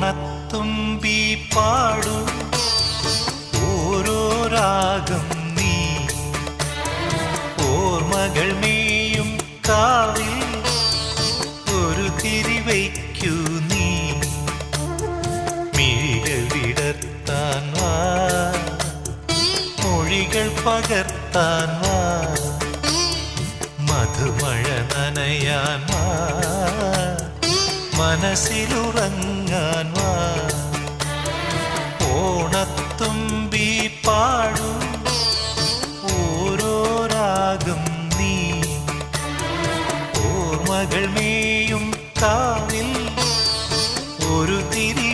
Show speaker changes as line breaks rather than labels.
ഓണത്തുമ്പി പാടൂ ഓരോ രാഗം നീ ഓർമ്മകൾ മേയും കാവിൽ ഒരു തിരിവയ്ക്കൂ നീ മിഴികൾ വിടർത്താൻ വാ മൊഴികൾ പകർത്താൻ വാ മധുമഴ നനയാൻ വാ മനസ്സിലുറങ്ങാൻ വാ ഓണത്തുമ്പി പാടൂ ഓരോ രാഗം നീ ഓർമ്മകൾ മേയും കാവിൽ ഒരു തിരി